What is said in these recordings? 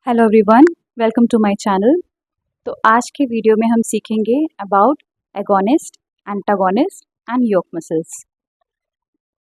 Hello everyone, welcome to my channel. तो आज के वीडियो में हम सीखेंगे about agonist, antagonist and yoke muscles.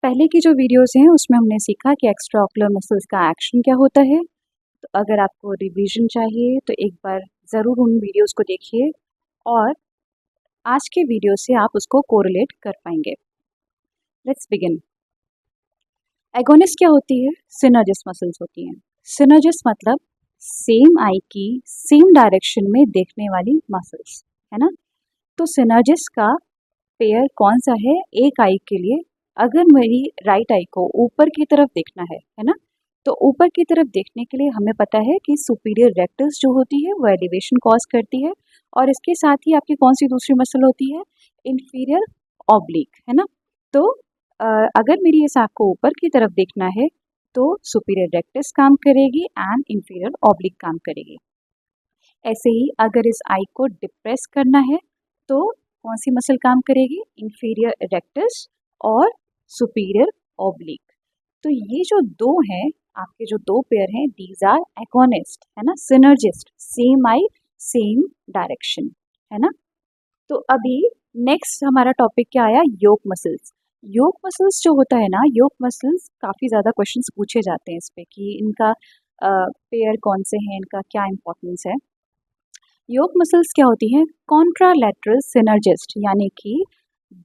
पहले की जो वीडियोस हैं उसमें हमने सीखा कि एक्स्ट्रा ऑक्यूलर मसल्स का एक्शन क्या होता है। तो अगर आपको रिवीजन चाहिए तो एक बार ज़रूर उन वीडियोस को देखिए और आज के वीडियो से आप उसको कोरिलेट कर पाएंगे। Let's begin. एगोनिस्ट क्या होती है? सिनर्जिस्ट मसल्स होती हैं। सिनर्जिस्ट मतलब सेम आई की सेम डायरेक्शन में देखने वाली मसल्स, है ना। तो सिनर्जिस्ट का पेयर कौन सा है? एक आई के लिए अगर मेरी राइट आई को ऊपर की तरफ देखना है ना, तो ऊपर की तरफ देखने के लिए हमें पता है कि सुपीरियर रेक्टस जो होती है वो एलिवेशन कॉज करती है, और इसके साथ ही आपकी कौन सी दूसरी मसल होती है? इंफीरियर ऑब्लिक, है ना। तो अगर मेरी इस आँख को ऊपर की तरफ देखना है तो सुपीरियर रेक्टस काम करेगी एंड इंफीरियर ऑब्लिक काम करेगी। ऐसे ही अगर इस आई को डिप्रेस करना है तो कौन सी मसल काम करेगी? इंफीरियर रेक्टस और सुपीरियर ऑब्लिक। तो ये जो दो हैं, आपके जो दो पेयर हैं, दीज आर एगोनिस्ट, है ना, सिनर्जिस्ट, सेम आई सेम डायरेक्शन, है ना। तो अभी नेक्स्ट हमारा टॉपिक क्या आया? योक मसल्स। योक मसल्स जो होता है ना, योक मसल्स काफ़ी ज़्यादा क्वेश्चंस पूछे जाते हैं इस पे कि इनका पेयर कौन से हैं, इनका क्या इंपॉर्टेंस है। योक मसल्स क्या होती हैं? कॉन्ट्रालैटरल सिनर्जिस्ट, यानी कि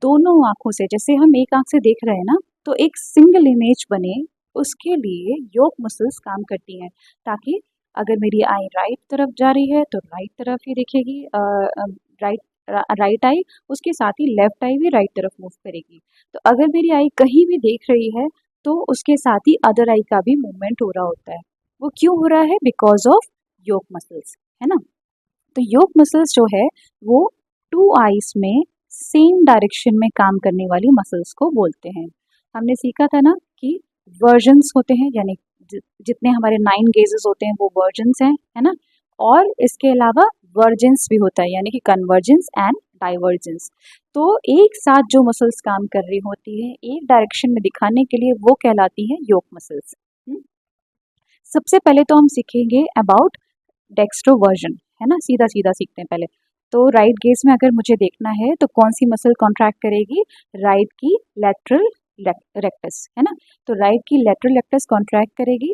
दोनों आंखों से, जैसे हम एक आंख से देख रहे हैं ना, तो एक सिंगल इमेज बने उसके लिए योक मसल्स काम करती हैं, ताकि अगर मेरी आई राइट तरफ जा रही है तो राइट तरफ ही देखेगी, राइट राइट आई, उसके साथ ही लेफ्ट आई भी राइट तरफ मूव करेगी। तो अगर मेरी आई कहीं भी देख रही है तो उसके साथ ही अदर आई का भी मूवमेंट हो रहा होता है। वो क्यों हो रहा है? बिकॉज ऑफ योक मसल्स, है ना। तो योक मसल्स जो है वो टू आईज में सेम डायरेक्शन में काम करने वाली मसल्स को बोलते हैं। हमने सीखा था ना कि वर्जन्स होते हैं, यानी जितने हमारे 9 गेजेस होते हैं वो वर्जन्स हैं, है ना। और इसके अलावा वर्जेंस भी होता है, यानी कि कन्वर्जेंस एंड डाइवर्जेंस। तो एक साथ जो मसल्स काम कर रही होती है एक डायरेक्शन में दिखाने के लिए, वो कहलाती है योक मसल्स। सबसे पहले तो हम सीखेंगे अबाउट डेक्स्ट्रोवर्जन, है ना, सीधा सीधा सीखते हैं पहले। तो राइट गेज में अगर मुझे देखना है तो कौन सी मसल कॉन्ट्रैक्ट करेगी? राइट की लेटरल रेक्टस, है ना। तो राइट की लेटरल रेक्टस कॉन्ट्रैक्ट करेगी,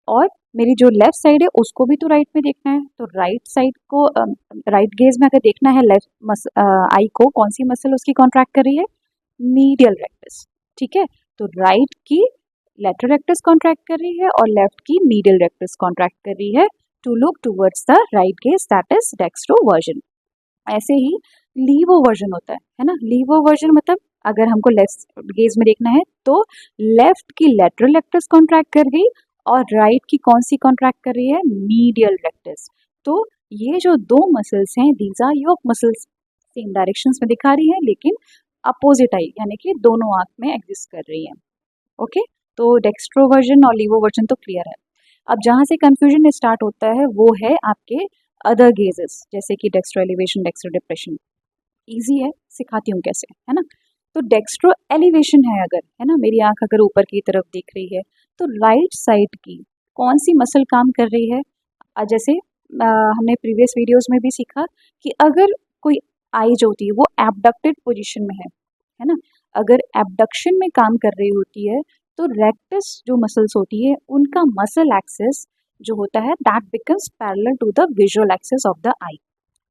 और मेरी जो लेफ्ट साइड है उसको भी तो राइट में देखना है, तो राइट साइड को राइट गेज में अगर देखना है लेफ्ट आई को, कौन सी मसल उसकी कॉन्ट्रैक्ट कर रही है? मीडियल रेक्टस, ठीक है। तो राइट की लेटरल रेक्टस कॉन्ट्रैक्ट कर रही है और लेफ्ट की मीडियल रेक्टस कॉन्ट्रैक्ट कर रही है to look towards the right gaze, that is dextroversion. ऐसे ही लीवोवर्जन होता है ना। लीवोवर्जन मतलब अगर हमको लेफ्ट गेज में देखना है तो लेफ्ट की लेटरल रेक्टस कॉन्ट्रैक्ट कर गई और राइट की कौन सी कॉन्ट्रैक्ट कर रही है? Medial rectus. तो ये जो दो मसल्स हैं, these are yoke muscles, same directions में दिखा रही है लेकिन अपोजिट आई, यानी कि दोनों आंख में एग्जिस्ट कर रही है। ओके, तो डेक्स्ट्रोवर्जन और लीवोवर्जन तो क्लियर है। अब जहाँ से कंफ्यूजन स्टार्ट होता है वो है आपके अदर गेजेस, जैसे कि dextro elevation, dextro depression. Easy है, सिखाती हूँ कैसे, है ना। तो डेक्स्ट्रो एलिवेशन है, अगर, है ना, मेरी आंख अगर ऊपर की तरफ देख रही है तो राइट साइड की कौन सी मसल काम कर रही है? जैसे हमने प्रीवियस वीडियोस में भी सीखा कि अगर कोई आई जो होती है वो एबडक्टेड पोजीशन में है ना, अगर एबडक्शन में काम कर रही होती है तो रेक्टस जो मसल्स होती है उनका मसल एक्सिस जो होता है that becomes parallel to the visual axis of the eye.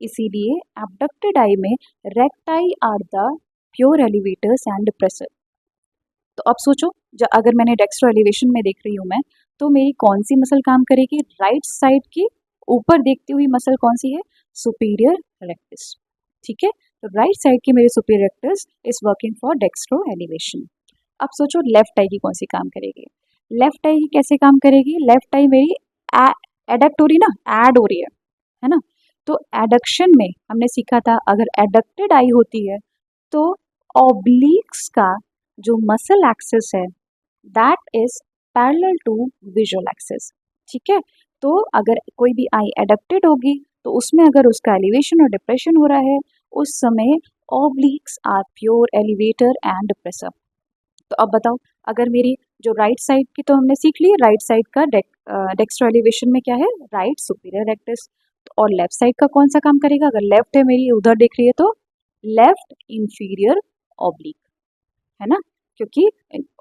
इसीलिए एबडक्टेड आई में recti are the pure elevators and depressor. तो अब सोचो, जब अगर मैंने डेक्स्ट्रो एलिवेशन में देख रही हूँ मैं, तो मेरी कौन सी मसल काम करेगी? राइट साइड की ऊपर देखती हुई मसल कौन सी है? सुपीरियर रेक्टस, ठीक है। तो राइट साइड की मेरी superior rectus is working for dextro elevation. अब सोचो लेफ्ट आई की कौन सी काम करेगी? लेफ्ट आई की कैसे काम करेगी? लेफ्ट आई मेरी एडक्ट हो रही ना, ऐड हो रही है ना। तो एडक्शन में हमने सीखा था अगर एडक्टेड आई होती है तो ऑब्लिक्स का जो मसल एक्सिस है that is parallel to visual axis, ठीक है। तो अगर कोई भी आई एडक्टेड होगी तो उसमें अगर उसका एलिवेशन और डिप्रेशन हो रहा है उस समय obliques are pure elevator and depressor. तो अब बताओ, अगर मेरी जो राइट साइड की तो हमने सीख ली राइट साइड का डेक्स्ट्रो एलिवेशन में क्या है, राइट सुपीरियर रेक्टस। और लेफ्ट साइड का कौन सा काम करेगा, अगर लेफ्ट है मेरी उधर देख रही है तो लेफ्ट इंफीरियर ऑब्लिक, है ना, क्योंकि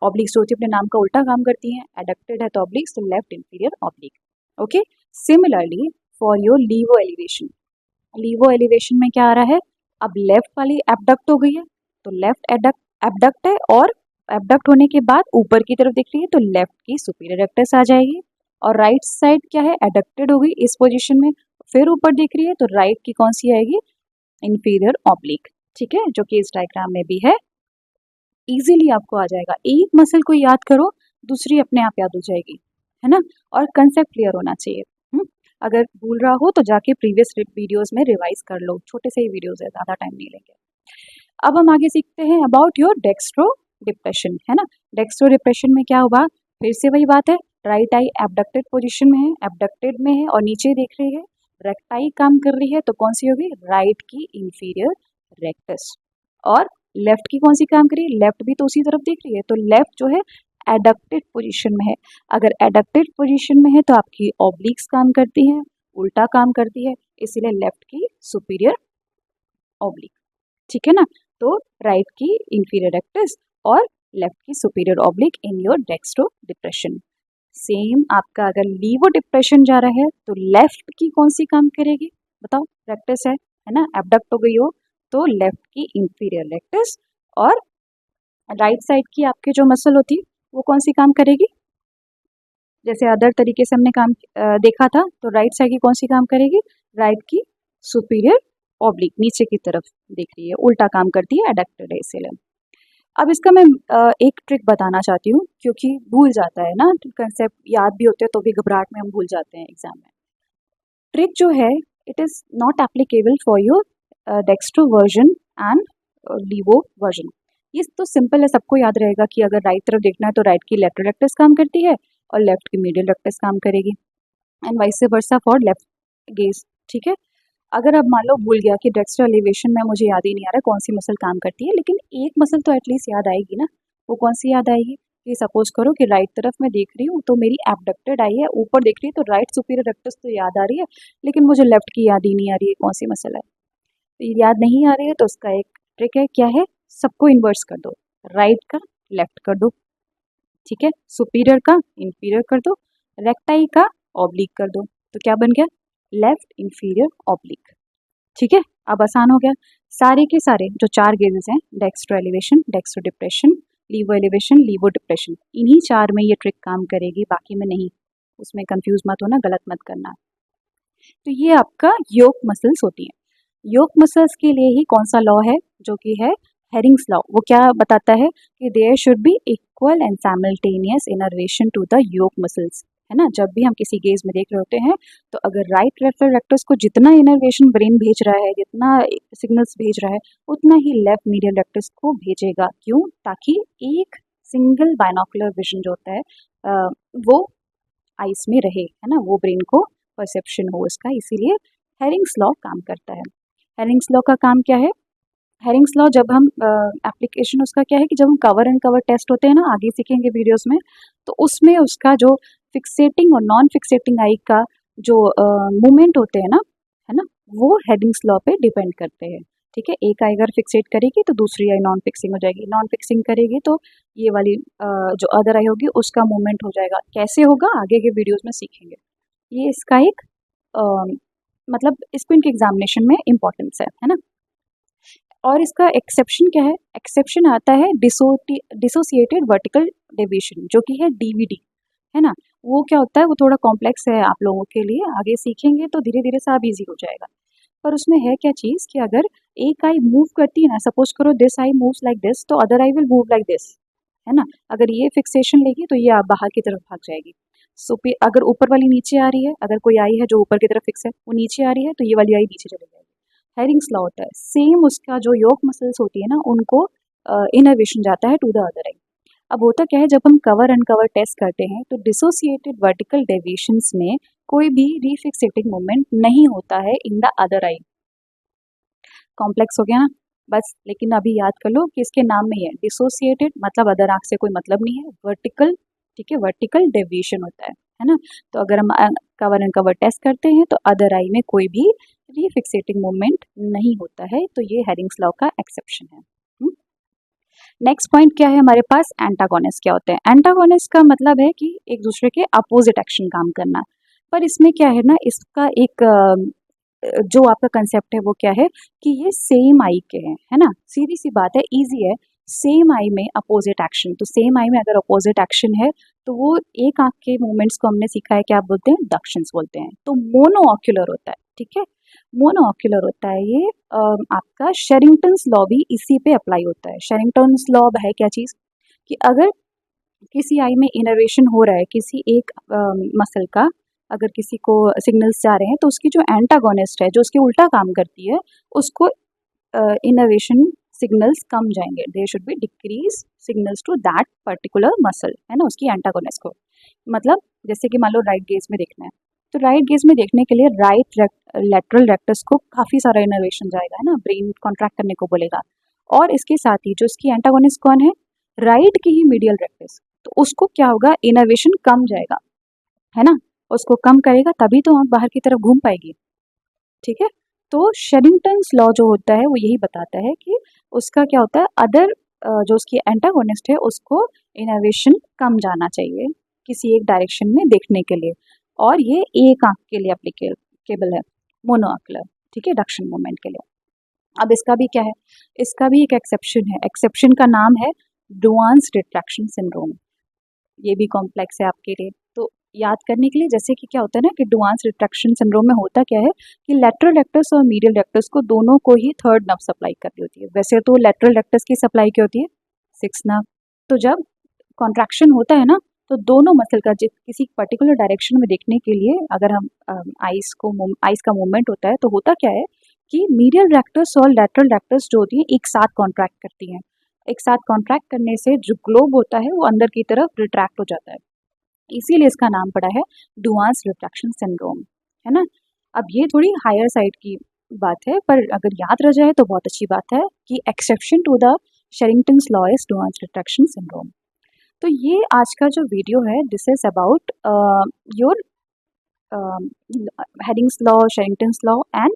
ऑब्लिक्स जो होती है अपने नाम का उल्टा काम करती हैं, एडक्टेड है तो ऑब्लिक्स, तो left inferior oblique. Okay, similarly for your levo elevation, levo elevation में क्या आ रहा है, अब लेफ्ट वाली एबडक्ट हो गई है तो लेफ्ट एबडक्ट है, और एबडक्ट होने के बाद ऊपर की तरफ दिख रही है तो लेफ्ट की सुपीरियर रेक्टस आ जाएगी, और राइट साइड क्या है, एडक्टेड हो गई इस पोजीशन में, फिर ऊपर दिख रही है तो राइट की कौन सी आएगी, इंफीरियर ऑब्लिक। ठीक है, जो कि इस डायग्राम में भी है, इजीली आपको आ जाएगा, एक मसल को याद करो दूसरी अपने आप याद हो जाएगी, है ना, और कंसेप्ट क्लियर होना चाहिए। अगर भूल रहा हो तो जाके प्रीवियस वीडियोस में रिवाइज कर लो, छोटे से ही वीडियोस है, ज़्यादा टाइम नहीं लेंगे। अब हम आगे सीखते हैं अबाउट योर डेक्स्ट्रो डिप्रेशन, है ना। डेक्स्ट्रो डिप्रेशन में क्या होगा, फिर से वही बात है, राइट आई एबडक्टेड पोजीशन में है, एबडक्टेड में है और नीचे देख रही है, रेक्टाई काम कर रही है तो कौन सी होगी, राइट की इंफीरियर रेक्टस, और लेफ्ट की कौन सी काम करी, लेफ्ट भी तो उसी तरफ देख रही है तो लेफ्ट जो है एडक्टेड पोजीशन में है। अगर एडक्टेड पोजीशन में है तो आपकी ऑब्लिक्स काम करती हैं, उल्टा काम करती है, इसीलिए लेफ्ट की सुपीरियर ऑब्लिक। ठीक है ना, तो राइट की इंफीरियर रेक्टस और लेफ्ट की superior oblique in your dextro depression. Same आपका अगर लीवो डिप्रेशन जा रहा है तो लेफ्ट की कौन सी काम करेगी, बताओ, रेक्टस है ना, एबडक्ट हो गई हो तो लेफ्ट की इंफीरियर रेक्टस, और राइट साइड की आपके जो मसल होती है वो कौन सी काम करेगी, जैसे अदर तरीके से हमने काम देखा था, तो राइट साइड की कौन सी काम करेगी, राइट की सुपीरियर ऑब्लिक, नीचे की तरफ देख रही है, उल्टा काम करती है, एडक्टेड है इसीलिए। अब इसका मैं एक ट्रिक बताना चाहती हूँ, क्योंकि भूल जाता है ना, कंसेप्ट याद भी होते हैं तो भी घबराहट में हम भूल जाते हैं एग्जाम में। ट्रिक जो है, it is not applicable for your dextro version and levo version. ये तो सिंपल है, सबको याद रहेगा कि अगर राइट तरफ देखना है तो राइट की लेटरल रेक्टस काम करती है और लेफ्ट की मीडियल रेक्टस काम करेगी, and vice versa for left gauge. ठीक है, अगर अब मान लो भूल गया कि डेक्स्ट्रो एलिवेशन में मुझे याद ही नहीं आ रहा कौन सी मसल काम करती है, लेकिन एक मसल तो एटलीस्ट याद आएगी ना, वो कौन सी याद आएगी, कि सपोज करो कि राइट तरफ मैं देख रही हूँ तो मेरी एबडक्टेड आई है, ऊपर देख रही है तो राइट सुपीरियर रेक्टस तो याद आ रही है, लेकिन मुझे लेफ्ट की याद ही नहीं आ रही है कौन सी मसल है, तो याद नहीं आ रही है तो उसका एक ट्रिक है, क्या है, सबको इन्वर्स कर दो, राइट का लेफ्ट कर दो, ठीक है, सुपीरियर का इंफीरियर कर दो, रेक्टाई का ऑब्लिक कर दो, तो क्या बन गया, लेफ्ट इंफीरियर ऑब्लिक। ठीक है, अब आसान हो गया, सारे के सारे जो 4 गेजेस हैं, dextro elevation, dextro depression, levo elevation, levo depression, इन्हीं 4 में ये ट्रिक काम करेगी, बाकी में नहीं, उसमें कंफ्यूज मत होना, गलत मत करना। तो ये आपका योक मसल्स होती हैं। योक मसल्स के लिए ही कौन सा लॉ है, जो कि है हेरिंग्स लॉ, वो क्या बताता है कि there should be equal and simultaneous innervation to the yoke muscles, है ना। जब भी हम किसी गेज में देख रहे होते हैं तो अगर राइट रेफरल रेक्टस को जितना इनर्वेशन ब्रेन भेज रहा है, जितना सिग्नल्स भेज रहा है, उतना ही लेफ्ट मीडियल रेक्टस को भेजेगा, क्यों, ताकि एक सिंगल बाइनोकुलर विजन जो होता है वो आइस में रहे, है ना, वो ब्रेन को परसेप्शन हो इसका, इसीलिए हेरिंग्स लॉ काम करता है। हेरिंग्स लॉ का काम क्या है, हेरिंग्स लॉ जब हम एप्लीकेशन उसका क्या है कि जब हम कवर एंड कवर टेस्ट होते हैं ना, आगे सीखेंगे वीडियोस में, तो उसमें उसका जो फिक्सेटिंग और नॉन फिक्सेटिंग आई का जो मूवमेंट होते हैं ना, है ना, वो हेरिंग्स लॉ पे डिपेंड करते हैं। ठीक है, एक आई अगर फिक्सेट करेगी तो दूसरी आई नॉन फिक्सिंग हो जाएगी, नॉन फिक्सिंग करेगी तो ये वाली जो अदर आई होगी उसका मूवमेंट हो जाएगा। कैसे होगा आगे के वीडियोस में सीखेंगे। ये इसका एक मतलब इसको इनके एग्जामिनेशन में इम्पोर्टेंस है ना। और इसका एक्सेप्शन क्या है, एक्सेप्शन आता है डिसोसिएटेड वर्टिकल डेविएशन, जो कि है डीवीडी, है ना। वो क्या होता है, वो थोड़ा कॉम्प्लेक्स है आप लोगों के लिए, आगे सीखेंगे तो धीरे धीरे सब इजी हो जाएगा। पर उसमें है क्या चीज़ कि अगर एक आई मूव करती है ना, सपोज करो this eye moves like this, तो other eye will move like this, है ना। अगर ये फिक्सेशन लेगी तो ये आप बाहर की तरफ भाग जाएगी। अगर ऊपर वाली नीचे आ रही है, अगर कोई आई है जो ऊपर की तरफ फिक्स है वो नीचे आ रही है, तो ये वाली आई नीचे चली जाएगी। हेरिंग्स लॉ होता है सेम, उसका जो योक मसल्स होती है ना, उनको इनर्वेशन जाता है टू द अदर आई। अब होता क्या है, जब हम कवर अनकवर टेस्ट करते हैं तो डिसोसिएटेड वर्टिकल डेविएशंस में कोई भी रिफिक्सेटिंग मूवमेंट नहीं होता है in the other I. Complex हो गया ना बस, लेकिन अभी याद कर लो कि इसके नाम में ही है डिसोसिएटेड, मतलब अदर आंख से कोई मतलब नहीं है, वर्टिकल, ठीक है, वर्टिकल डेविएशन होता है। है ना। तो अगर हम कवर एंड कवर टेस्ट करते हैं तो अदर आई में कोई भी रीफिक्सेटिंग मूवमेंट नहीं होता है, तो ये हेरिंग्स लॉ का एक्सेप्शन है। नेक्स्ट पॉइंट क्या है हमारे पास, एंटागोनिस्ट क्या होते हैं। एंटागोनिस्ट का मतलब है कि एक दूसरे के अपोजिट एक्शन काम करना, पर इसमें क्या है ना, इसका एक जो आपका कंसेप्ट है वो क्या है कि ये सेम आई के हैं, है ना। सीधी सी बात है, इजी है। सेम आई में अपोजिट एक्शन, तो सेम आई में अगर अपोजिट एक्शन है तो वो एक आंख के मूवमेंट्स को हमने सीखा है क्या बोलते हैं, डक्शंस बोलते हैं। तो मोनो ऑक्यूलर होता है, ठीक है, मोनो ऑक्यूलर होता है ये। आपका शेरिंगटन्स लॉ भी इसी पे अप्लाई होता है। शेरिंगटन्स लॉ है क्या चीज़, कि अगर किसी आई में इनर्वेशन हो रहा है किसी एक मसल का, अगर किसी को सिग्नल्स जा रहे हैं तो उसकी जो एंटागोनिस्ट है, जो उसके उल्टा काम करती है, उसको इनर्वेशन सिग्नल्स कम जाएंगे। They should be decrease signals to that particular muscle, है ना, उसकी एंटागोनिस्ट को। मतलब जैसे कि मान लो राइट गेज में देखना है, तो राइट गेज में देखने के लिए राइट लेटरल रेक्टस को काफ़ी सारा इनर्वेशन जाएगा, है ना, ब्रेन कॉन्ट्रैक्ट करने को बोलेगा। और इसके साथ ही जो इसकी एंटागोनिस्ट कौन है, राइट की ही मीडियल रेक्टस, तो उसको क्या होगा, इनर्वेशन कम जाएगा, है ना, उसको कम करेगा तभी तो आँख बाहर की तरफ घूम पाएगी, ठीक है। तो शेरिंगटन्स लॉ जो होता है वो यही बताता है कि उसका क्या होता है, अदर जो उसकी एंटागोनिस्ट है उसको इनर्वेशन कम जाना चाहिए किसी एक डायरेक्शन में देखने के लिए, और ये एक आंख के लिए एप्लीकेबल है, मोनोऑक्युलर, ठीक है, डक्शन मूवमेंट के लिए। अब इसका भी क्या है, इसका भी एक एक्सेप्शन है। एक्सेप्शन का नाम है डुआन्स रिट्रैक्शन सिंड्रोम। ये भी कॉम्प्लेक्स है आपके लिए, तो याद करने के लिए, जैसे कि क्या होता है ना कि डुआन्स रिट्रैक्शन सिंड्रोम में होता क्या है कि लेटरल रेक्टस और मीडियल रेक्टस को दोनों को ही थर्ड नर्व सप्लाई कर रही होती है। वैसे तो लेटरल रेक्टस की सप्लाई क्या होती है, सिक्स नर्व। तो जब कॉन्ट्रैक्शन होता है ना, तो दोनों मसल का किसी पर्टिकुलर डायरेक्शन में देखने के लिए अगर हम आइस का मूवमेंट होता है, तो होता क्या है कि मीडियल रेक्टस और लेटरल रेक्टस जो होती है एक साथ कॉन्ट्रैक्ट करती हैं। एक साथ कॉन्ट्रैक्ट करने से जो ग्लोब होता है वो अंदर की तरफ रिट्रैक्ट हो जाता है, इसीलिए इसका नाम पड़ा है डुआन्स रिट्रैक्शन सिंड्रोम, है ना। अब ये थोड़ी हायर साइड की बात है, पर अगर याद रह जाए तो बहुत अच्छी बात है कि exception to the Sherrington's law is Duane's retraction syndrome. तो ये आज का जो वीडियो है, this is about your Hering's law, Sherrington's law and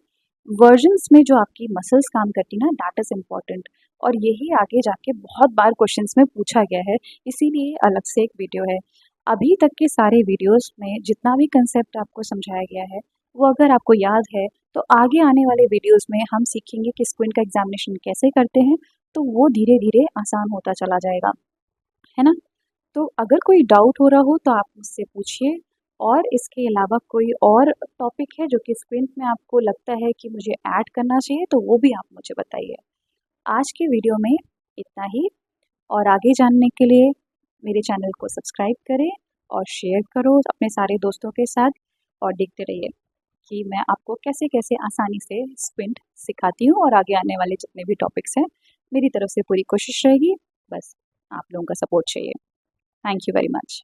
versions में जो आपकी मसल्स काम करती है ना, दैट इज इम्पॉर्टेंट। और यही आगे जाके बहुत बार क्वेश्चंस में पूछा गया है, इसीलिए अलग से एक वीडियो है। अभी तक के सारे वीडियोस में जितना भी कंसेप्ट आपको समझाया गया है वो अगर आपको याद है, तो आगे आने वाले वीडियोस में हम सीखेंगे कि स्क्विंट का एग्जामिनेशन कैसे करते हैं, तो वो धीरे धीरे आसान होता चला जाएगा, है ना। तो अगर कोई डाउट हो रहा हो तो आप मुझसे पूछिए, और इसके अलावा कोई और टॉपिक है जो कि स्क्विंट में आपको लगता है कि मुझे ऐड करना चाहिए, तो वो भी आप मुझे बताइए। आज के वीडियो में इतना ही, और आगे जानने के लिए मेरे चैनल को सब्सक्राइब करें और शेयर करो अपने सारे दोस्तों के साथ, और देखते रहिए कि मैं आपको कैसे कैसे आसानी से स्क्विंट सिखाती हूँ, और आगे आने वाले जितने भी टॉपिक्स हैं मेरी तरफ से पूरी कोशिश रहेगी, बस आप लोगों का सपोर्ट चाहिए। Thank you very much.